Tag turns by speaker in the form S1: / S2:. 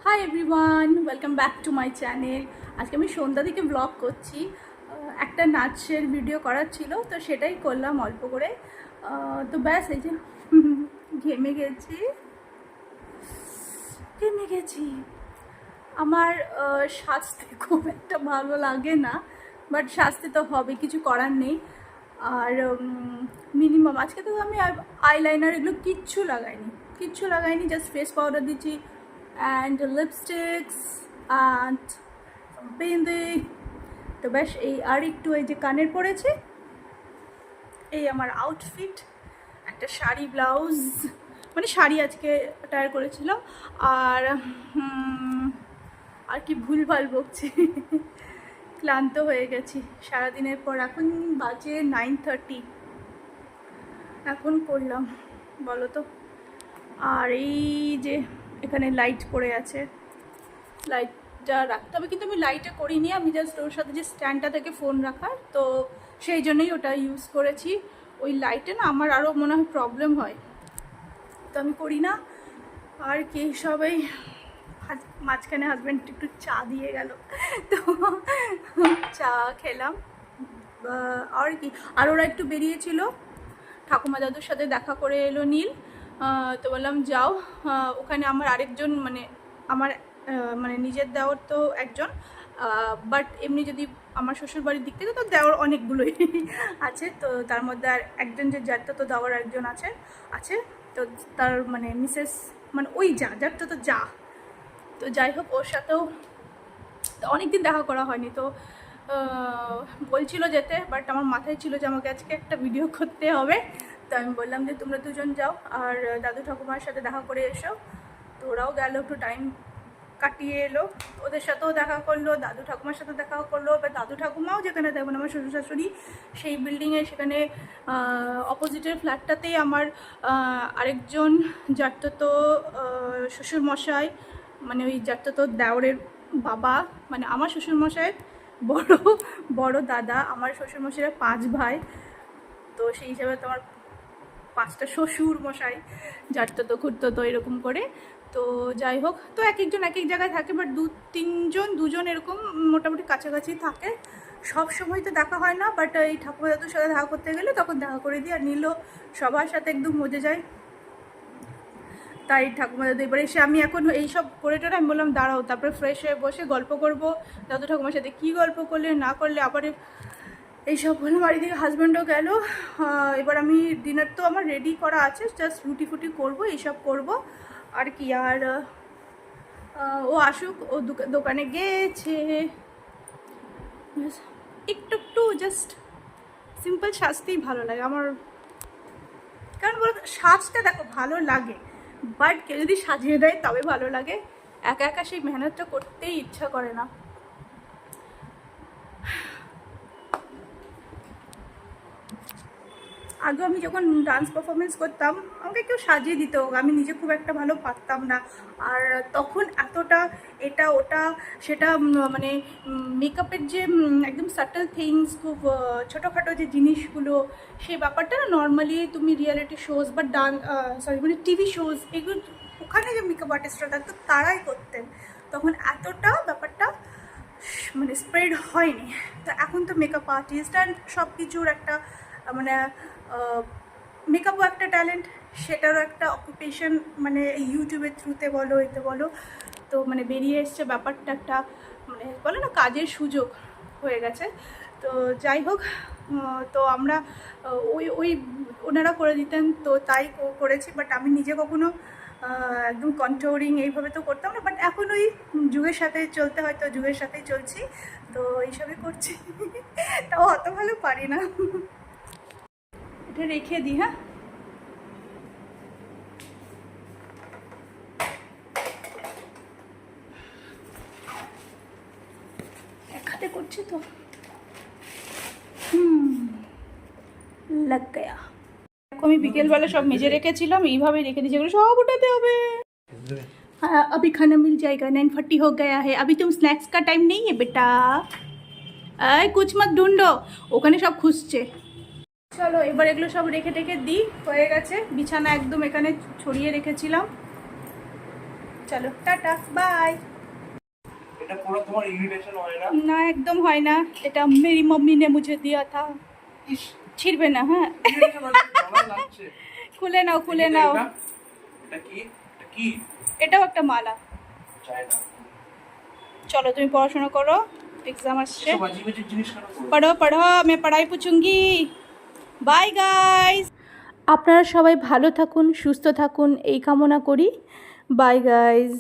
S1: Hi everyone, welcome back to my channel. আজকে আমি সন্ধ্যা থেকে ব্লগ করছি। একটা নাচের ভিডিও করার ছিল, তো সেটাই করলাম অল্প করে। তো ব্যাস এই যে ঘেমে গেছি ঘেমে গেছি আমার সাজতে খুব একটা ভালো লাগে না, বাট সাজতে তো হবে, কিছু করার নেই। আর মিনিমাম আজকে তো আমি আইলাইনার এগুলো কিচ্ছু লাগাইনি, জাস্ট ফেস পাউডার দিচ্ছি অ্যান্ড লিপস্টিক্স অ্যান্ড বিন্দি। তো ব্যাস এই আর একটু এই যে কানের পরেছে, এই আমার আউটফিট। একটা শাড়ি ব্লাউজ, মানে শাড়ি আজকে টায়ার করেছিলাম। আর আর কি ভুলভাল বকছি ক্লান্ত হয়ে গেছি সারাদিনের পর। এখন বাজে 9:30, এখন করলাম বলো তো। আর এই যে এখানে লাইট পড়ে আছে, লাইটটা রাখতে হবে, কিন্তু আমি লাইটে করিনি, আমি জাস্ট ওর সাথে যে স্ট্যান্ডটা থেকে ফোন রাখার, তো সেই জন্যই ওটা ইউজ করেছি। ওই লাইটে না আমার আরও মনে হয় প্রবলেম হয়, তো আমি করি না। আর কি সবাই মাঝখানে হাজব্যান্ড একটু চা দিয়ে গেল, তো চা খেলাম। আর কি, আর ওরা একটু বেরিয়েছিল, ঠাকুমা দাদুর সাথে দেখা করে এলো নীল। তো বললাম যাও, ওখানে আমার আরেকজন মানে আমার মানে নিজের দেওয়ার তো একজন, বাট এমনি যদি আমার শ্বশুরবাড়ির দিক থেকে তো দেওয়ার অনেকগুলোই আছে, তো তার মধ্যে আর একজন যে যারটা তো দেওয়ার একজন আছে তো তার মানে মিসেস, মানে ওই যারটা তো তো যাই হোক, ওর সাথেও তো অনেকদিন দেখা করা হয়নি, তো বলছিল যেতে, বাট আমার মাথায় ছিল যে আমাকে আজকে একটা ভিডিও করতে হবে। তো আমি বললাম যে তোমরা দুজন যাও আর দাদু ঠাকুমার সাথে দেখা করে এসো। তো ওরাও গেল, একটু টাইম কাটিয়ে এলো, ওদের সাথেও দেখা করলো, দাদু ঠাকুমার সাথে দেখা করলো। এবার দাদু ঠাকুমাও যেখানে দেখবেন আমার শ্বশুর শাশুড়ি সেই বিল্ডিংয়ে, সেখানে অপোজিটের ফ্ল্যাটটাতেই আমার আরেকজন তো শ্বশুরমশাই, মানে ওই তো দেওরের বাবা, মানে আমার শ্বশুরমশাইয়ের বড় বড় দাদা, আমার শ্বশুরমশাইয়ের 5 ভাই, তো সেই হিসাবে তোমার 5টা শ্বশুর মশাই, তো ঘুরতো তো এরকম করে। তো যাই হোক, তো এক একজন এক এক জায়গায় থাকে, বাট দুজন এরকম মোটামুটি কাছাকাছি থাকে। সব সময় তো দেখা হয় না, বাট এই ঠাকুমা দাদুর সাথে দেখা করতে গেলে তখন দেখা করে দিই। আর নীলও সবার সাথে একদম মজে যায়, তাই ঠাকুমা দাদু এবার এসে আমি এখন এইসব করে টোরে আমি বললাম দাঁড়াও, তারপরে ফ্রেশ হয়ে বসে গল্প করবো দাদু ঠাকুমার সাথে। কী গল্প করলে না করলে আবার এইসব হলো। বাড়ি থেকে হাজব্যান্ডও গেল। এবার আমি ডিনার তো আমার রেডি করা আছে, জাস্ট রুটি ফুটি করবো, এইসব করব আর কি। আর ও আসুক, ও দোকানে গেছে। একটু জাস্ট সিম্পল সাজতেই ভালো লাগে আমার, কারণ বলো সাজটা দেখো ভালো লাগে, বাট কেউ যদি সাজিয়ে দেয় তবে ভালো লাগে। একা একা সেই মেহনতটা করতেই ইচ্ছা করে না। আগে আমি যখন ডান্স পারফরমেন্স করতাম আমাকে কেউ সাজিয়ে দিত, আমি নিজে খুব একটা ভালো পারতাম না। আর তখন এতটা এটা ওটা সেটা মানে মেকআপের যে একদম সাটল থিংস, খুব ছোটোখাটো যে জিনিসগুলো, সেই ব্যাপারটা না নর্মালি তুমি রিয়ালিটি শোজ বা মানে টিভি শোজ, এগুলো ওখানে যে মেকআপ আর্টিস্টরা থাকতো তারাই করতেন। তখন এতটা ব্যাপারটা মানে স্প্রেড হয়নি। তো এখন তো মেকআপ আর্টিস্ট অ্যান্ড সব কিছুর একটা মানে মেকআপও একটা ট্যালেন্ট, সেটারও একটা অকুপেশন, মানে ইউটিউবের থ্রুতে বলো এতে বলো, তো মানে বেরিয়ে এসছে ব্যাপারটা, একটা মানে বলো না কাজের সুযোগ হয়ে গেছে। তো যাই হোক, তো আমরা ওই ওনারা করে দিতেন, তো তাই করেছি। বাট আমি নিজে কখনো একদম কন্ট্রোলিং এইভাবে তো করতাম না, বাট এখন ওই যুগের সাথে চলতে হয়, তো যুগের সাথেই চলছি, তো এইসবই করছি তাও অত ভালো পারি না। এটা রেখে দিই, হ্যাঁ। এক হাতে করছি তো লাগ গয়া। আমি বিকেলবেলা সব মেজে রেখেছিলাম, এইভাবে রেখে দিয়েছি, এগুলো সব উঠাতে হবে। हाँ अभी खाना मिल जाएगा, 9:40 हो गया है, अभी तुम स्नैक्स का टाइम नहीं है बेटा। আয় কুছ মত ঢুন্ডো, ওখানে সব খুঁজছে। চলো এবার এগুলো সব রেখে টেখে দিই, হয়ে গেছে। বিছানা একদম এখানে ছড়িয়ে রেখেছিলাম, চলো টাটা বাই।
S2: এটা পুরো তোমার ইরিটেশন হয় না?
S1: না একদম হয় না, এটা মেরি मम्मी ने मुझे दिया था।
S2: ইস,
S1: ছিড়বে না হ্যাঁ।
S2: irritation হচ্ছে, ভালো লাগছে।
S1: খুলে নাও খুলে নাও।
S2: এটা কি? এটা কি?
S1: এটাও একটা মালা।
S2: চাই না।
S1: চলো তুমি পড়াশোনা করো, এক্সাম আসছে।
S2: এসব আজীব আজীব জিনিস কেন করো?
S1: पढ़ो पढ़ो, मैं पढ़ाई पूछूंगी। Bye guys. আপনারা সবাই ভালো থাকুন, সুস্থ থাকুন এই কামনা করি। Bye guys.